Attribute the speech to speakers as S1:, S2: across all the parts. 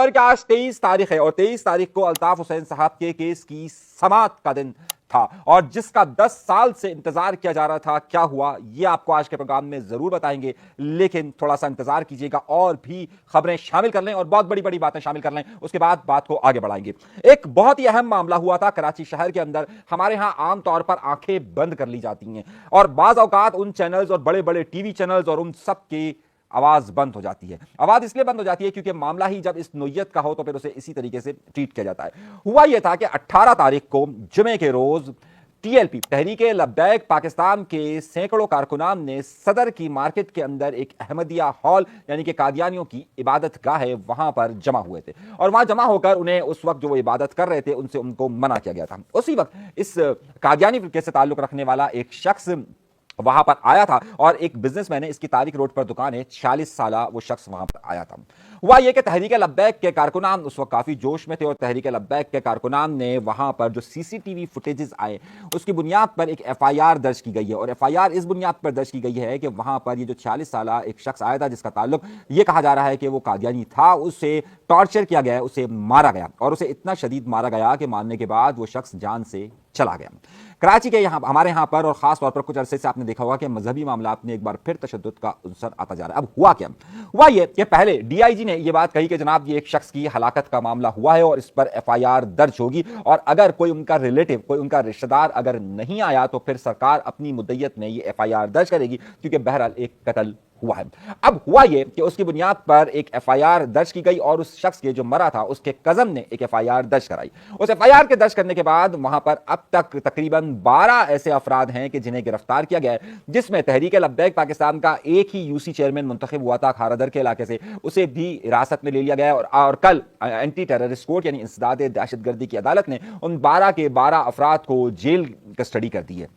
S1: خبر کہ آج 23 تاریخ ہے اور 23 تاریخ کو الطاف حسین صاحب کے کیس کی سماعت کا دن تھا اور جس کا 10 سال سے انتظار کیا جا رہا تھا. کیا ہوا یہ آپ کو آج کے پروگرام میں ضرور بتائیں گے, لیکن تھوڑا سا انتظار کیجیے گا اور بھی خبریں شامل کر لیں اور بہت بڑی بڑی باتیں شامل کر لیں, اس کے بعد بات کو آگے بڑھائیں گے. ایک بہت ہی اہم معاملہ ہوا تھا کراچی شہر کے اندر. ہمارے ہاں عام طور پر آنکھیں بند کر لی جاتی ہیں اور بعض اوقات ان چینلز اور بڑے بڑے ٹی وی چینلز اور ان سب کی آواز بند ہو جاتی ہے. آواز اس لیے بند ہو جاتی ہے کیونکہ معاملہ ہی جب اس نوعیت کا ہو تو پھر اسے اسی طریقے سے ٹریٹ کیا جاتا ہے. ہوا یہ تھا کہ 18 تاریخ کو جمعے کے روز T L P Tehreek Labbaik Pakistan کے سینکڑوں کارکنان نے صدر کی مارکیٹ کے اندر ایک احمدیہ ہال یعنی کہ قادیانیوں کی عبادت گاہ ہے وہاں پر جمع ہوئے تھے اور وہاں جمع ہو کر انہیں اس وقت جو وہ عبادت کر رہے تھے ان سے ان کو منع کیا گیا تھا. اسی وقت اس قادیانی فرقے سے تعلق رکھنے والا ایک شخص وہاں پر آیا تھا اور ایک بزنس مین ہے, اس کی تاریخ روڈ پر دکان ہے, 46 سالہ وہ شخص وہاں پر آیا تھا. ہوا یہ کہ تحریک لبیک کے کارکنان اس وقت کافی جوش میں تھے اور تحریک لبیک کے کارکنان نے وہاں پر جو سی سی ٹی وی فوٹیجز آئے اس کی بنیاد پر ایک ایف آئی آر درج کی گئی ہے اور ایف آئی آر اس بنیاد پر درج کی گئی ہے کہ وہاں پر یہ جو 46 سالہ ایک شخص آیا تھا جس کا تعلق یہ کہا جا رہا ہے کہ وہ قادیانی تھا, اسے ٹارچر کیا گیا, اسے مارا گیا اور اسے اتنا شدید مارا گیا کہ مارنے کے بعد وہ شخص جان سے چلا گیا. کراچی کے یہاں ہمارے یہاں پر اور خاص طور پر کچھ عرصے سے آپ نے دیکھا ہوگا کہ مذہبی معاملات میں ایک بار پھر تشدد کا عنصر آتا جا رہا ہے. اب ہوا کیا؟ ہوا یہ کہ پہلے ڈی آئی جی نے یہ بات کہی کہ جناب یہ ایک شخص کی ہلاکت کا معاملہ ہوا ہے اور اس پر ایف آئی آر درج ہوگی اور اگر کوئی ان کا ریلیٹو کوئی ان کا رشتہ دار اگر نہیں آیا تو پھر سرکار اپنی مدت میں یہ ایف آئی آر درج کرے گی کیونکہ بہرحال ایک قتل ہوا ہے. اب ہوا یہ کہ اس کی بنیاد پر ایک ایف آئی آر درج کی گئی اور اس شخص کے جو مرا تھا اس کے کزن نے ایک ایف آئی آر درج کرائی. اس ایف آئی آر کے درج کرنے کے بعد وہاں پر اب تک تقریباً 12 ایسے افراد ہیں کہ جنہیں گرفتار کیا گیا ہے, جس میں تحریک لبیک پاکستان کا ایک ہی یو سی چیئرمین منتخب ہوا تھا کھارادر کے علاقے سے, اسے بھی حراست میں لے لیا گیا اور کل اینٹی ٹیررسٹ کورٹ یعنی انسداد دہشت گردی کی عدالت نے ان 12 کے 12 افراد کو جیل کسٹڈی کر دی ہے,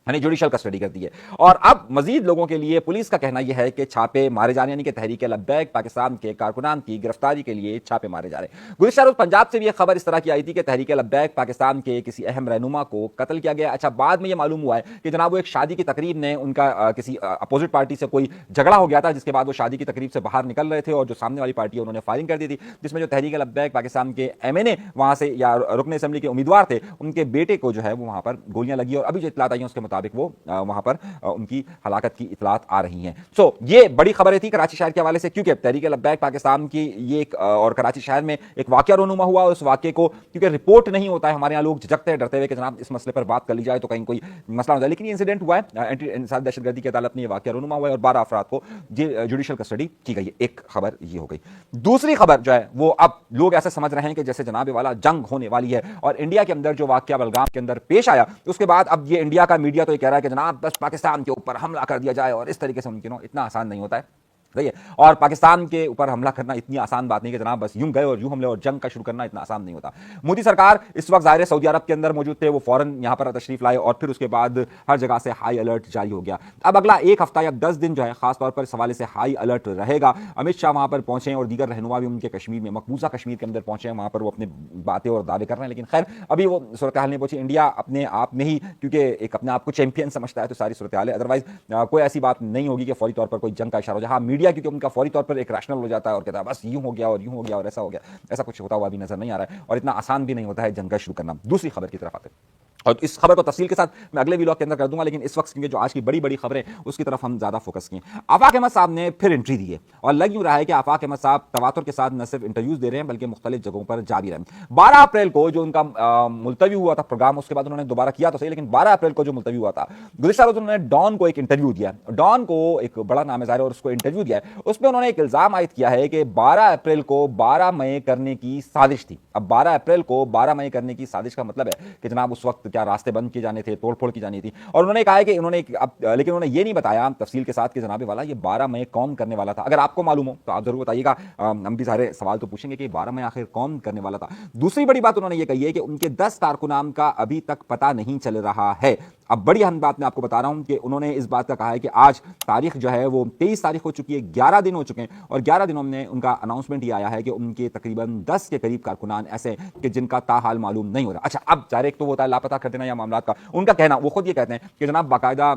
S1: یعنی جوڈیشل کسٹڈی کر دی ہے. اور اب مزید لوگوں کے لیے پولیس کا کہنا یہ ہے کہ چھاپے مارے جانے یعنی کہ تحریک لبیک پاکستان کے کارکنان کی گرفتاری کے لیے چھاپے مارے جا رہے ہیں. گزشتہ روز پنجاب سے بھی ایک خبر اس طرح کی آئی تھی کہ تحریک لبیک پاکستان کے کسی اہم رہنما کو قتل کیا گیا. اچھا بعد میں یہ معلوم ہوا ہے کہ جناب وہ ایک شادی کی تقریب نے ان کا کسی اپوزٹ پارٹی سے کوئی جھگڑا ہو گیا تھا, جس کے بعد وہ شادی کی تقریب سے باہر نکل رہے تھے اور جو سامنے والی پارٹی ہے انہوں نے فائرنگ کر دی تھی, جس میں جو تحریک لبیک پاکستان کے ایم این اے وہاں سے یا رکن اسمبلی کے امیدوار تھے ان کے بیٹے کو جو ہے وہ وہاں پر گولیاں لگی اور ابھی جو اطلاعات آئی ہیں اس کے مطابق وہ وہاں پر ان کی ہلاکت کی اطلاعات آ رہی ہیں. سو یہ بڑی خبریں تھی کراچی شہر کے حوالے سے کیونکہ تحریک لبیک پاکستان کی یہ ایک اور کراچی شہر میں ایک واقعہ رونما ہوا. اس واقعے کو کیونکہ رپورٹ نہیں ہوتا ہے ہمارے یہاں لوگ جھجکتے ہیں ڈرتے ہوئے کہ جناب اس مسئلے پر بات کر لی جائے تو کہیں کوئی مسئلہ ہو جائے, لیکن یہ انسیڈنٹ ہوا ہے, اینٹی انسداد دہشت گردی کی عدالت میں یہ واقعہ رونما ہوا ہے اور 12 افراد کو جوڈیشل کسٹڈی کی گئی ہے. ایک خبر یہ ہو گئی. دوسری خبر جو ہے وہ اب لوگ ایسے سمجھ رہے ہیں کہ جیسے جناب والا جنگ ہونے والی ہے اور انڈیا کے اندر جو واقعہ بلگام کے اندر پیش آیا اس کے بعد اب یہ انڈیا کا میڈیا تو یہ کہہ رہا ہے کہ جناب بس پاکستان کے اوپر حملہ کر دیا جائے اور اس طریقے سے ممکن ہو. اتنا آسان نہیں ہوتا ہے صحیح ہے, اور پاکستان کے اوپر حملہ کرنا اتنی آسان بات نہیں کہ جناب بس یوں گئے اور یوں حملے اور جنگ کا شروع کرنا اتنا آسان نہیں ہوتا. مودی سرکار اس وقت ظاہر سعودی عرب کے اندر موجود تھے, وہ فوراً یہاں پر تشریف لائے اور پھر اس کے بعد ہر جگہ سے ہائی الرٹ جاری ہو گیا. اب اگلا ایک ہفتہ یا 10 دن جو ہے خاص طور پر اس حوالے سے ہائی الرٹ رہے گا. امت شاہ وہاں پر پہنچے اور دیگر رہنما بھی ان کے کشمیر میں مقبوضہ کشمیر کے اندر پہنچے ہیں, وہاں پر وہ اپنے باتیں اور دعوے کر رہے ہیں, لیکن خیر ابھی وہ صورتحال نہیں پہنچی. انڈیا اپنے آپ میں ہی کیونکہ ایک اپنے آپ کو چیمپئن سمجھتا ہے تو ساری صورتحال ہے, ادروائز کوئی ایسی بات نہیں ہوگی کہ فوری طور پر کوئی جنگ کا اشارہ ہو جائے. ہاں میڈیا کیونکہ ان کا فوری طور پر ایک ریشنل ہو جاتا ہے اور کہتا ہے بس یوں ہو گیا اور یوں ہو گیا اور ایسا ہو گیا, ایسا کچھ ہوتا ہوا بھی نظر نہیں آ رہا ہے اور اتنا آسان بھی نہیں ہوتا ہے جنگ کا شروع کرنا. دوسری خبر کی طرف آتے ہیں اور اس خبر کو تفصیل کے ساتھ میں اگلے ویلاگ کے اندر کر دوں گا, لیکن اس وقت کیونکہ جو آج کی بڑی بڑی خبریں اس کی طرف ہم زیادہ فوکس کیے. آفاق احمد صاحب نے پھر انٹری دی ہے اور لگ یوں رہا ہے کہ آفاق احمد صاحب تواتر کے ساتھ نہ صرف انٹرویوز دے رہے ہیں بلکہ مختلف جگہوں پر جا بھی رہے ہیں. 12 اپریل کو جو ان کا ملتوی ہوا تھا پروگرام, اس کے بعد انہوں نے دوبارہ کیا تو صحیح, لیکن 12 اپریل کو جو ملتوی ہوا تھا گزشتہ روز انہوں نے ڈان کو ایک انٹرویو دیا. ڈان کو ایک بڑا نام ظاہر اور اس کو انٹرویو دیا ہے, اس میں انہوں نے ایک الزام عائد کیا ہے کہ 12 اپریل کو 12 مئی کرنے کی سازش تھی. اب 12 اپریل کو 12 مئی کرنے کی سازش کا مطلب ہے کہ جناب اس وقت کیا راستے بند کیے جانے تھے, توڑ پھوڑ کی جانی تھی, اور انہوں نے کہا ہے کہ انہوں نے لیکن انہوں نے یہ نہیں بتایا تفصیل کے ساتھ کہ جناب والا یہ 12 مئی کون کرنے والا تھا. اگر آپ کو معلوم ہو تو آپ ضرور بتائیے گا, ہم بھی سارے سوال تو پوچھیں گے کہ 12 مئی آخر کون کرنے والا تھا. دوسری بڑی بات انہوں نے یہ کہی ہے کہ ان کے 10 کارکنان کا ابھی تک پتہ نہیں چل رہا ہے. اب بڑی اہم بات میں آپ کو بتا رہا ہوں کہ انہوں نے اس بات کا کہا ہے کہ آج تاریخ جو ہے وہ 23 تاریخ ہو چکی ہے, 11 دن ہو چکے ہیں اور 11 دنوں میں ان کا اناؤنسمنٹ یہ آیا ہے کہ ان کے تقریباً 10 کے قریب کارکنان ایسے کہ جن کا تاحال معلوم نہیں ہو رہا. اچھا اب ظاہر ایک تو ہوتا ہے لاپتہ کر دینا یا معاملات کا, ان کا کہنا وہ خود یہ کہتے ہیں کہ جناب باقاعدہ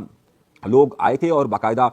S1: लोग आए थे और बाकायदा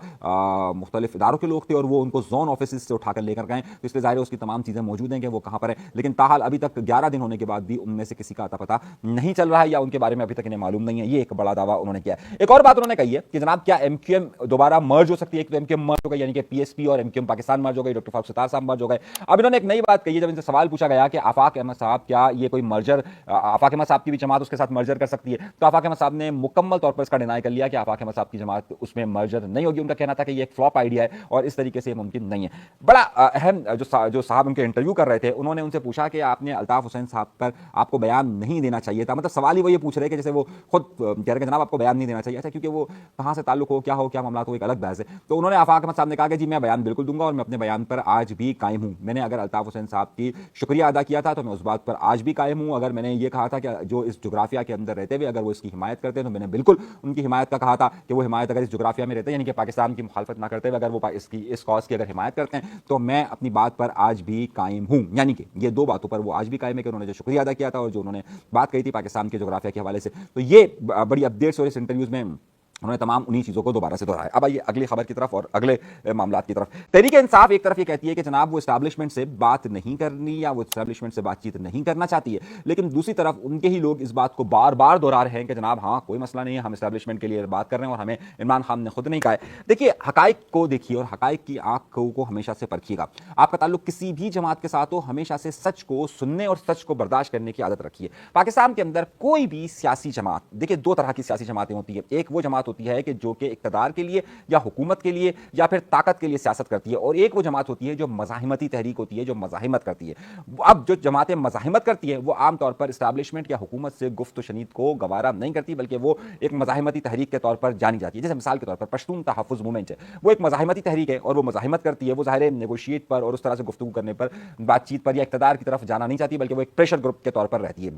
S1: मुख्तलिफ इदारों के लोग थे और वो उनको जोन ऑफिस से उठाकर लेकर गए, तो इसलिए ज़ाहिर है उसकी तमाम चीज़ें मौजूद हैं कि वो कहाँ पर है। लेकिन ताहाल अभी तक 11 दिन होने के बाद भी उनमें से किसी का अता पता नहीं चल रहा है या उनके बारे में अभी तक इन्हें मालूम नहीं है। ये एक बड़ा दावा उन्होंने किया है। एक और बात उन्होंने कही है कि जनाब क्या एमक्यूएम दोबारा मर्ज हो सकती है। एक तो एमक्यूएम मर्ज हो गई, यानी कि पीएसपी और एमक्यूएम पाकिस्तान मर्ज हो गई, डॉक्टर फारूक सत्तार साहब मर्ज हो गए। अब इन्होंने एक नई बात कही है, जब इनसे सवाल पूछा गया कि आफाक अहमद साहब क्या ये कोई मर्जर, आफाक अहमद साहब की भी जमात उसके साथ मर्जर कर सकती है, तो आफाक अहमद साहब ने मुकम्मल तौर पर इसका डिनाई कर लिया कि आफाक अहमद साहब की जमात उसमें मर्जर नहीं होगी। उनका कहना था कि ये एक फ्लॉप आइडिया है और इस तरीके से मुमकिन नहीं है। बड़ा अहम जो साहब उनके इंटरव्यू कर रहे थे, उन्होंने उनसे पूछा कि आपने अल्ताफ हुसैन साहब पर आपको बयान नहीं देना चाहिए था। मतलब सवाल ही वो ये पूछ रहे कि जैसे वो खुद कह रहे कि जनाब आपको बयान नहीं देना चाहिए। अच्छा, क्योंकि वो कहाँ से ताल्लुक हो, क्या मामला, तो एक अलग बहस है। तो उन्होंने आफाक अहमद साहब ने कहा कि जी मैं बयान बिल्कुल दूंगा और मैं अपने बयान पर आज भी कायम हूँ। मैंने अगर अल्ताफ हुसैन साहब की शुक्रिया अदा किया था तो मैं उस बात पर आज भी कायम हूँ। अगर मैंने ये कहा था कि जो इस जोग्राफिया के अंदर रहते हुए अगर वो इसकी हिमायत करते हैं तो मैंने बिल्कुल उनकी हिमायत का कहा था कि वो हिमायत अगर इस जोग्राफिया में रहते हैं, यानी कि पाकिस्तान की मुखालफत ना करते हुए अगर वो इस कॉज की अगर हिमायत करते हैं तो मैं अपनी बात पर आज भी कायम हूं। यानी कि ये दो बातों पर वो आज भी कायम है कि उन्होंने जो शुक्रिया अदा किया था और जो उन्होंने बात कही थी पाकिस्तान के जोग्राफिया के हवाले से। तो ये बड़ी अपडेट्स और इस इंटरव्यूज में उन्होंने तमाम उन्हीं चीज़ों को दोबारा से दोहराया। अब आइए अगली खबर की तरफ और अगले मामलात की तरफ। तहरीक इंसाफ एक तरफ ये कहती है कि जनाब वो एस्टैब्लिशमेंट से बात नहीं करनी या वो एस्टैब्लिशमेंट से बातचीत नहीं करना चाहती है, लेकिन दूसरी तरफ उनके ही लोग इस बात को बार बार दोहरा रहे हैं कि जनाब हाँ कोई मसला नहीं है, हम एस्टैब्लिशमेंट के लिए बात कर रहे हैं और हमें इमरान खान ने खुद नहीं कहा है। देखिए हकाइक को देखिए और हकाइक की आंख को हमेशा से परखिएगा। आपका ताल्लुक किसी भी जमात के साथ हो, हमेशा से सच को सुनने और सच को बर्दाश्त करने की आदत रखिए। पाकिस्तान के अंदर कोई भी सियासी जमात, देखिए दो तरह की सियासी जमातें होती है। एक वो जमात होती है कि जो कि इक़्तिदार के लिए या हुकूमत के लिए या फिर ताकत के लिए सियासत करती है, और एक वो जमात होती है जो मज़ाहिमती तहरीक होती है, जो मज़ाहिमत करती है। अब जो जमातें मज़ाहिमत करती है वो आमतौर पर इस्टेब्लिशमेंट या हुकूमत से गुफ्त शनीद को गवारा नहीं करती, बल्कि वो एक मज़ाहिमती तहरीक के तौर पर जानी जाती है। जैसे मिसाल के तौर पर पश्तून तहफ़्फ़ुज़ मूवमेंट है, वो एक मज़ाहिमती तहरीक है और वो मज़ाहिमत करती है। वो ज़ाहिर नेगोशिएट पर और उस तरह से गुफ्तगू करने पर, बातचीत पर या इक़्तिदार की तरफ जाना नहीं चाहती, बल्कि वो एक प्रेशर ग्रुप के तौर पर रहती है।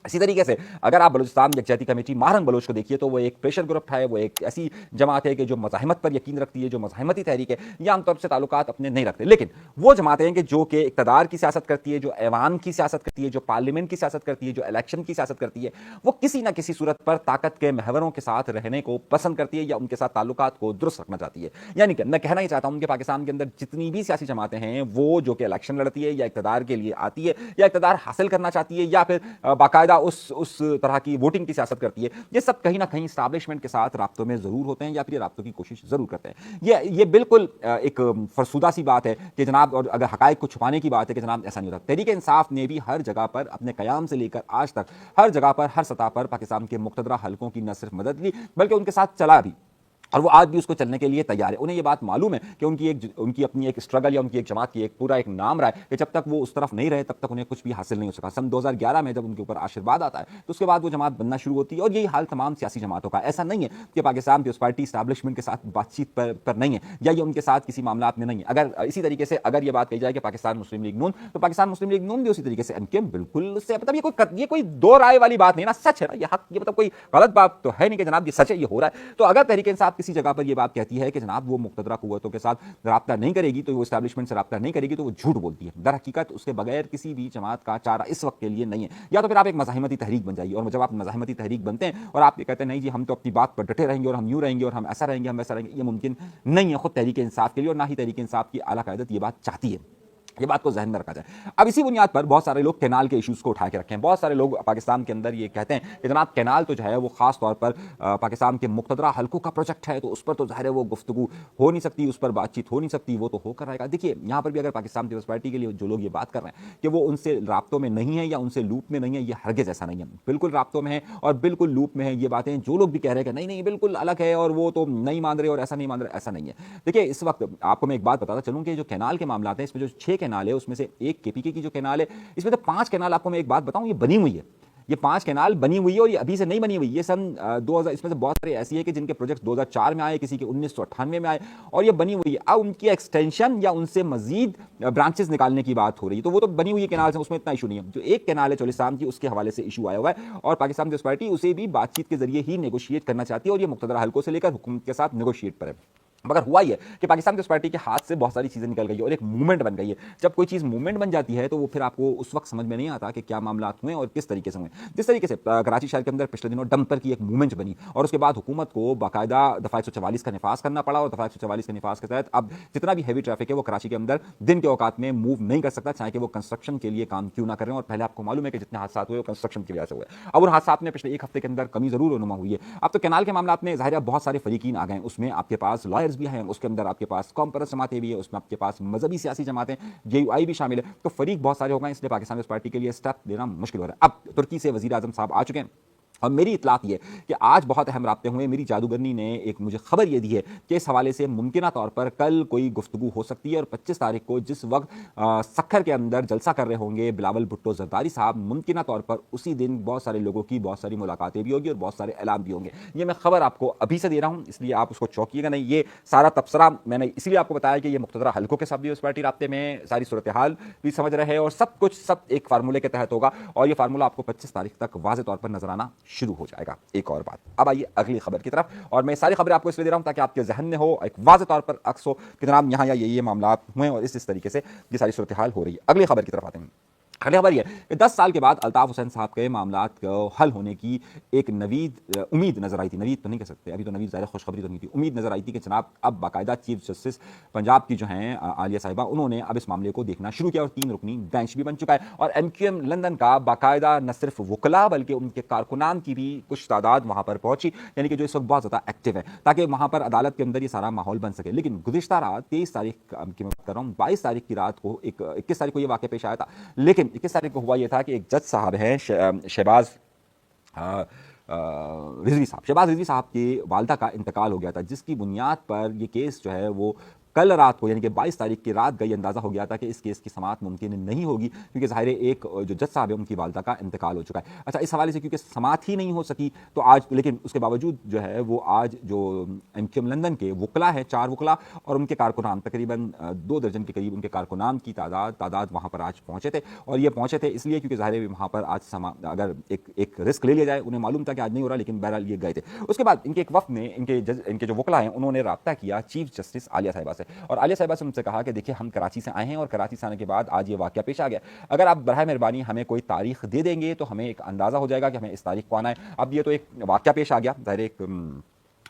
S1: इसी तरीके से अगर आप बलूचिस्तान यकजहती कमेटी मारंग बलोच को देखिए तो वो एक प्रेशर ग्रुप है, वो एक ऐसी जमात है कि जो मज़ाहिमत पर यकीन रखती है, जो मज़ाहिमती तहरीक है, या आमतौर से ताल्लुकात अपने नहीं रखते। लेकिन वो जमातें हैं कि जो कि इक़्तिदार की सियासत करती है, जो ऐवान की सियासत करती है, जो पार्लियामेंट की सियासत करती है, जो इलेक्शन की सियासत करती है, वो किसी ना किसी सूरत पर ताकत के महवरों के साथ रहने को पसंद करती है या उनके साथ ताल्लुकात को दुरुस्त रखना चाहती है। यानी कि मैं कहना ही चाहता हूँ कि पाकिस्तान के अंदर जितनी भी सियासी जमातें हैं वो जो कि इलेक्शन लड़ती है या इक़्तिदार के लिए आती है या इक़्तिदार हासिल करना चाहती है या फिर बाकायदा उस तरह की वोटिंग की सियासत करती है, ये सब कहीं ना कहीं एस्टैब्लिशमेंट के साथ राब्तों में जरूर होते हैं या फिर राब्तों की कोशिश जरूर करते हैं। ये बिल्कुल एक फरसुदा सी बात है कि जनाब, और अगर हकायक को छुपाने की बात है कि जनाब ऐसा नहीं होता। तहरीक इंसाफ ने भी हर जगह पर अपने कयाम से लेकर आज तक हर जगह पर हर सतह पर पाकिस्तान के मुक़तदरा हलकों की न सिर्फ मदद ली बल्कि उनके साथ चला भी, और वो आज भी उसको चलने के लिए तैयार है। उन्हें ये बात मालूम है कि उनकी अपनी एक स्ट्रगल या उनकी एक जमात की एक पूरा एक नाम रहा है कि जब तक वो उस तरफ नहीं रहे तब तक उन्हें कुछ भी हासिल नहीं हो सका। सन 2011 में जब उनके ऊपर आशीर्वाद आता है तो उसके बाद वो जमात बनना शुरू होती है, और यही हाल तमाम सियासी जमातों का। ऐसा नहीं है कि पाकिस्तान पीपल्स पार्टी एस्टैब्लिशमेंट के साथ बातचीत पर नहीं है या ये उनके साथ किसी मामला में नहीं है। अगर इसी तरीके से अगर ये बात कही जाए कि पाकिस्तान मुस्लिम लीग नून, तो पाकिस्तान मुस्लिम लीग नून भी उसी तरीके से एमकेएम बिल्कुल उससे, मतलब ये कोई दो राय वाली बात नहीं ना, सच है ना, ये हक, ये मतलब कोई गलत बात तो है नहीं कि जनाब ये सच है, ये हो रहा है। तो अगर तहरीक इंसाफ किसी जगह पर ये बात कहती है कि जनाब वो मुक़तदरा कुव्वतों के साथ राब्ता नहीं करेगी, तो वो एस्टैब्लिशमेंट से राब्ता नहीं करेगी, तो वो झूठ बोलती है। दर हकीकत उसके बगैर किसी भी जमात का चारा इस वक्त के लिए नहीं है। या तो फिर आप एक मज़ाहिमती तहरीक बन जाइए, और जब आप मज़ाहिमती तहरीक बनते हैं और आप ये कहते हैं नहीं जी हम तो अपनी बात पर डटे रहेंगे और हम यूँ रहेंगे और हम ऐसा रहेंगे, हम वैसा रहेंगे, ये मुमकिन नहीं है खुद तहरीक इंसाफ के लिए, और ना ही तहरीक इंसाफ की आला क़यादत ये बात चाहती है। ये बात को जहन में रखा जाए। अब इसी बुनियाद पर बहुत सारे लोग कैनाल के इश्यूज़ को उठा के रखे हैं। बहुत सारे लोग पाकिस्तान के अंदर ये कहते हैं कि जनाब कैनाल तो जो है वो ख़ास तौर पर पाकिस्तान के मुक़तदरा हलकों का प्रोजेक्ट है, तो उस पर तो ज़ाहिर है वो गुफ्तगू हो नहीं सकती, उस पर बातचीत हो नहीं सकती, वो तो होकर रहेगा। देखिए यहाँ पर भी अगर पाकिस्तान पीपल्स पार्टी के लिए जो लोग ये बात कर रहे हैं कि वो उनसे राब्तों में नहीं है या उनसे लूप में नहीं है, ये हरगिज़ ऐसा नहीं है। बिल्कुल राब्तों में है और बिल्कुल लूप में है। ये बातें जो लोग भी कह रहे हैं कि नहीं नहीं बिल्कुल अलग है और वो तो नहीं मान रहे और ऐसा नहीं मान रहे, ऐसा नहीं है। देखिए इस वक्त आपको मैं एक बात बताता चलूँ कि जो कैनाल के मामला हैं, इसमें जो 6 कैनाल है उसमें से एक केपीके की जो कैनाल है, इसमें तो 5 कैनाल, आपको मैं एक बात बताऊं, ये बनी हुई है। ये 5 कैनाल बनी हुई है और ये अभी से नहीं बनी हुई। ये सन 2000, इसमें से बहुत सारे ऐसी है कि जिनके प्रोजेक्ट 2004 में आए, किसी के 1998 में आए और ये बनी हुई है। अब उनकी एक्सटेंशन या उनसे मजीद ब्रांचेस निकालने की बात हो रही है, तो वो तो बनी हुई कैनाल है, उसमें इतना इशू नहीं है। जो एक कैनाल है चोलिस्तान की, उसके हवाले से इशू आया हुआ है और पाकिस्तान पीपल्स पार्टी उसे भी बातचीत के जरिए ही नेगोशिएट करना चाहती है और ये मुक़तदरा हलकों से लेकर हुकूमत के साथ नेगोशिएट पर है। मगर हुआ ये कि पाकिस्तान पीपल्स पार्टी के हाथ से बहुत सारी चीज़ें निकल गई है और एक मूवमेंट बन गई है। जब कोई चीज़ मूवमेंट बन जाती है तो वो फिर आपको उस वक्त समझ में नहीं आता कि क्या मामला हुए और किस तरीके से हुए। जिस तरीके से कराची शहर के अंदर पिछले दिनों डंपर की एक मूवमेंट बनी और उसके बाद हुकूमत को बाकायदा दफ़ा 144 का निफाज करना पड़ा और दफ़ा 144 के निफाज के तहत अब जितना भी हैवी ट्रैफिक है वो कराची के अंदर दिन के औकात में मूव नहीं कर सकता, चाहे कि वो कंस्ट्रक्शन के लिए काम क्यों ना कर रहे हैं। और पहले आपको मालूम है कि जितने हादसा हुए वो कंस्ट्रक्शन की वजह से हुए। अब उन हादसा में पिछले एक हफ्ते के अंदर कमी जरूर रहनुमा हुई है। अब तो कैनाल के मामला में ज़ाहिर है बहुत सारे फरीकीन आ गए, उसमें आपके पास लॉयर्स भी हैं, उसके अंदर आपके पास कॉम्परस जमातें भी है, उसमें आपके पास मजहबी सियासी जमातें JUI भी शामिल है। तो फरीक बहुत सारे हो गए, इसलिए पाकिस्तान पीपल्स पार्टी के लिए स्टेप लेना मुश्किल हो रहा है। अब तुर्की से वजीर आजम साहब आ चुके हैं और मेरी इतलात ये कि आज बहुत अहम राब्ते हुए। मेरी जादूगरनी ने एक मुझे खबर ये दी है कि इस हवाले से मुमकिना तौर पर कल कोई गुफ्तगू हो सकती है और 25 तारीख को जिस वक्त सखर के अंदर जलसा कर रहे होंगे बिलावल भुट्टो जरदारी साहब, मुमकिना तौर पर उसी दिन बहुत सारे लोगों की बहुत सारी मुलाकातें भी होगी और बहुत सारे ऐलान भी होंगे। ये मैं खबर आपको अभी से दे रहा हूँ, इसलिए आप उसको चौंकिएगा नहीं। ये सारा तबसरा मैंने इसलिए आपको बताया कि ये मुख्तदरा हल्कों के साथ भी उस पार्टी राब्ते में सारी सूरत हाल भी समझ रहे हैं और सब कुछ सब एक फार्मूले के तहत होगा और ये फार्मूला आपको 25 तारीख तक वाज़ेह तौर पर नजर आना शुरू हो जाएगा। एक और बात, अब आइए अगली खबर की तरफ। और मैं सारी खबरें आपको इसलिए दे रहा हूं ताकि आपके जहन में हो, एक वाज़ेह तौर पर अक्स हो कि जनाब यहाँ या ये मामला हुए और इस तरीके से ये सारी सूरत हाल हो रही है। अगली खबर की तरफ आते हैं। अगली खबर ये कि 10 साल के बाद अल्ताफ हुसैन साहब के मामलात को हल होने की एक नवीद उम्मीद नजर आई थी। नवीद तो नहीं कह सकते, अभी तो नवीद ज़ाहिर खुशखबरी तो नहीं थी, उम्मीद नजर आई थी कि जनाब अब बाकायदा चीफ जस्टिस पंजाब की जो हैं आलिया साहिबा, उन्होंने अब इस मामले को देखना शुरू किया और 3 रुकनी बेंच भी बन चुका है। और MQM लंदन का बाकायदा न सिर्फ वकला बल्कि उनके कारकुनान की भी कुछ तादाद वहाँ पर पहुंची, यानी कि जो इस वक्त बहुत ज़्यादा एक्टिव है, ताकि वहाँ पर अदालत के अंदर ये सारा माहौल बन सके। लेकिन गुज़िश्ता रात 23 तारीख की मैं बात कर रहा हूँ, 22 तारीख की रात को 21 तारीख को ये वाक़या पेश आया था। लेकिन 21 तारीख को हुआ ये था कि एक जज साहब हैं शहबाज रिजवी साहब की वालदा का इंतकाल हो गया था, जिसकी बुनियाद पर ये केस जो है वो कल रात को यानी कि 22 तारीख की रात गई अंदाज़ा हो गया था कि इस केस की समाअत मुमकिन नहीं होगी, क्योंकि ज़ाहिर एक जो जज साहब है उनकी वालदा का इंतकाल हो चुका है। अच्छा, इस हवाले से क्योंकि समाअत ही नहीं हो सकी तो आज, लेकिन उसके बावजूद जो है वो आज जो MQM लंदन के वकला हैं, 4 वकला और उनके कारकुनान, तकरीबन 2 दर्जन के करीब उनके कारकुनान की तादाद वहाँ पर आज पहुँचे थे। और ये पहुँचे थे इसलिए क्योंकि ज़ाहिर वहाँ पर आज अगर एक रिस्क ले लिया जाए, उन्हें मालूम था कि आज नहीं हो रहा, लेकिन बहरहाल ये गए थे। उसके बाद इनके एक वक्त ने इनके जो वकला हैं उन्होंने रब्ता किया चीफ जस्टिस आलिया साहिबा से और आलिया साहिबा से उनसे कहा कि देखिए हम कराची से आए हैं और कराची से आने के बाद आज ये वाक़या पेश आ गया, अगर आप बराह मेहरबानी हमें कोई तारीख दे देंगे तो हमें एक अंदाज़ा हो जाएगा कि हमें इस तारीख को आना है। अब ये तो एक वाक़या पेश आ गया, ज़ाहिर एक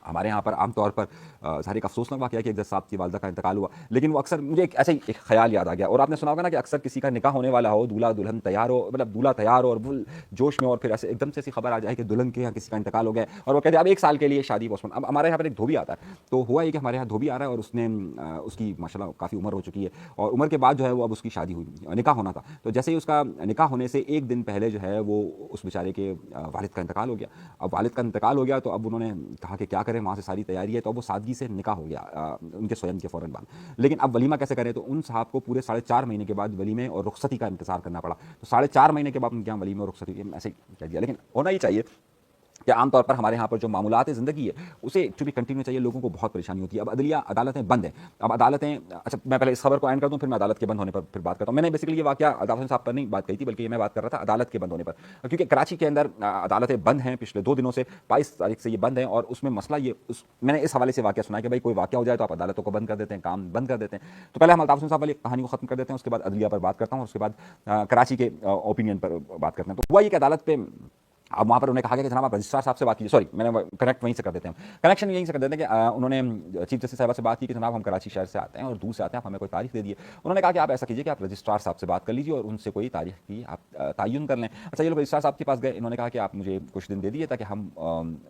S1: हमारे यहाँ पर आमतौर पर ज़ाहिर एक अफसोसनाक वाक़या कि एक जज साहब की वालदा का इंतकाल हुआ, लेकिन वो अक्सर मुझे एक ऐसा ही एक ख्याल याद आ गया। और आपने सुना होगा ना कि अक्सर किसी का निकाह होने वाला हो, दूल्हा दुल्हन तैयार हो, मतलब दूल्हा तैयार हो और वो जोश में, और फिर ऐसे एकदम से ऐसी खबर आ जाए कि दुल्हन के यहाँ किसी का इंतकाल हो गया और वो कहते हैं अब 1 साल के लिए शादी पोस्टपोन। अब हमारे यहाँ पर एक धोबी आता है, तो हुआ ये कि हमारे यहाँ धोबी आ रहा है और उसने उसकी माशाल्लाह काफ़ी उम्र हो चुकी है और उम्र के बाद जो है वो अब उसकी शादी हुई, निकाह होना था। तो जैसे ही उसका निकाह होने से 1 दिन पहले जो है वो उस बेचारे के वालिद का इंतकाल हो गया। अब वालिद का इंतकाल हो गया तो अब उन्होंने कहा कि क्या करें, वहाँ से सारी तैयारी है, तो वो सादगी से निकाह हो गया उनके स्वयं के फ़ौरन बाद। लेकिन अब वलीमा कैसे करें, तो उन साहब को पूरे 4.5 महीने के बाद वलीमे और रुखसती का इंतजार करना पड़ा। तो 4.5 महीने के बाद उनके यहाँ वलीमे और रुखसती ऐसे ही कह दिया। लेकिन होना ही चाहिए कि आमतौर पर हमारे यहाँ पर जो मामूलात ज़िंदगी है उसे चूँकि कंटिन्यू चाहिए, लोगों को बहुत परेशानी होती है। अब अदालतें बंद हैं, अब अदालतें, अच्छा मैं पहले इस खबर को एंड कर दूँ फिर मैं अदालत के बंद होने पर फिर बात करता हूँ। मैंने बेसिकली ये वाक़या अल्ताफ हुसैन साहब पर नहीं बात कही थी, बल्कि मैं बात कर रहा था अदालत के बंद होने पर, क्योंकि कराची के अंदर अदालतें बंद हैं पिछले 2 दिनों से, 22 तारीख से ये बंद हैं। और उसमें मसला ये मैंने इस हवाले से वाक़या सुना कि भाई कोई वाक़या हो जाए तो आप अदालतों को बंद कर देते हैं, काम बंद कर देते हैं। तो पहले हम अल्ताफ हुसैन साहब वाली कहानी को ख़त्म कर देते हैं, उसके बाद अदलिया पर बात करता हूँ, उसके बाद कराची के ओपिनियन पर बात करते हैं। तो हुआ ये कि अदालत पे अब वहाँ पर उन्हें कहा गया कि जनाब आप रजिस्ट्रार साहब से बात कीजिए, सॉरी मैंने कनेक्ट वहीं से कर देते हैं, कनेक्शन यहीं से कर देते हैं कि उन्होंने चीफ जस्टिस साहिबा से बात की कि जनाब हम कराची शहर से आते हैं और दूर से आते हैं, आप हमें कोई तारीख दे दिए। उन्होंने कहा कि आप ऐसा कीजिए कि आप रजिस्ट्रार साहब से बात कर लीजिए और उनसे कोई तारीख की आप तयन कर लें। अच्छा, ये लोग रजिस्ट्रार साहब के पास गए, इन्होंने कहा कि आप मुझे कुछ दिन दे दिए ताकि हम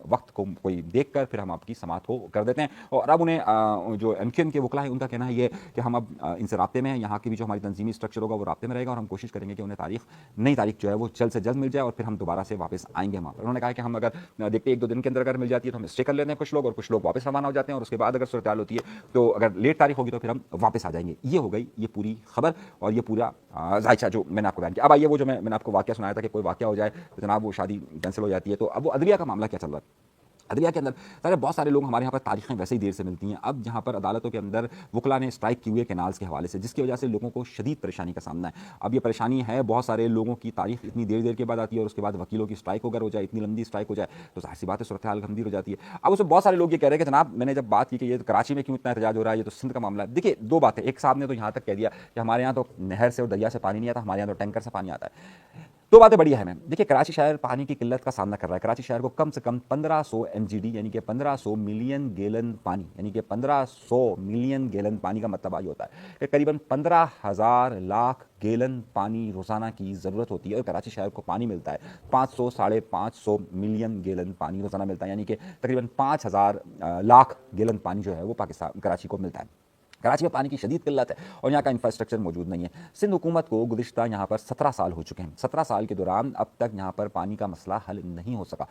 S1: वक्त को कोई देख कर फिर हम आपकी समाअत को कर देते हैं। और अब उन्हें जो MQM के वकला है उनका कहना है ये कि हम अब इनसे राब्ते में हैं, यहाँ की भी जो हमारी तंजीमी स्ट्रक्चर होगा वो राब्ते में रहेगा और हम कोशिश करेंगे कि उन्हें नई तारीख जो है वो जल्द से जल्द मिल जाए और फिर हम दोबारा से वापस आएंगे वहाँ पर। उन्होंने कहा कि हम अगर देखते 1-2 दिन के अंदर अगर मिल जाती है तो हम स्टे कर लेते हैं कुछ लोग, और कुछ लोग वापस रवाना हो जाते हैं, और उसके बाद अगर सूरत हाल होती है तो अगर लेट तारीख होगी तो फिर हम वापस आ जाएंगे। ये हो गई ये पूरी खबर और ये पूरा जायचा जो मैंने आपको बयान किया। अब आइए वो जो मैंने आपको वाक़या सुनाया था कि कोई वाक़या हो जाए तो जनाब वो शादी कैंसिल हो जाती है, तो अब वो अदलिया का मामला क्या चल रहा है। عدلیہ کے اندر سارے بہت سارے لوگ ہمارے یہاں پر تاریخیں ویسے ہی دیر سے ملتی ہیں. اب یہاں پر عدالتوں کے اندر وکلا نے اسٹرائک کیے ہوئے کینالز کے حوالے سے، جس کی وجہ سے لوگوں کو شدید پریشانی کا سامنا ہے. اب یہ پریشانی ہے، بہت سارے لوگوں کی تاریخ اتنی دیر کے بعد آتی ہے اور اس کے بعد وکیلوں کی اسٹرائک اگر ہو جائے، اتنی لمبی اسٹرائک ہو جائے تو ظاہر سی بات ہے صورتحال گمبھیر ہو جاتی ہے. اب اس میں بہت سارے لوگ یہ کہہ رہے ہیں کہ جناب میں نے جب بات کی کہ یہ کراچی میں کیوں اتنا احتجاج ہو رہا ہے، یہ تو سندھ کا معاملہ ہے. دیکھیے دو باتیں، ایک صاحب نے تو یہاں تک کہہ دیا کہ ہمارے یہاں تو نہر سے اور دریا سے پانی نہیں آتا، ہمارے یہاں تو ٹینکر سے پانی آتا ہے. دو باتیں بڑی اہم ہیں. دیکھیے کراچی شہر پانی کی قلت کا سامنا کر رہا ہے. کراچی شہر کو کم سے کم 1500 MGD یعنی کہ 1500 ملین گیلن پانی، یعنی کہ 1500 ملین گیلن پانی کا مطلب یہ ہوتا ہے کہ قریباً 15,000 لاکھ گیلن پانی روزانہ کی ضرورت ہوتی ہے اور کراچی شہر کو پانی ملتا ہے 500 ساڑھے 500 ملین گیلن پانی روزانہ ملتا ہے، یعنی کہ تقریباً 5,000 لاکھ گیلن پانی جو ہے وہ پاکستان کراچی کو ملتا ہے. کراچی میں پانی کی شدید قلت ہے اور یہاں کا انفراسٹرکچر موجود نہیں ہے. سندھ حکومت کو گزشتہ یہاں پر 17 سال ہو چکے ہیں. 17 سال کے دوران اب تک یہاں پر پانی کا مسئلہ حل نہیں ہو سکا.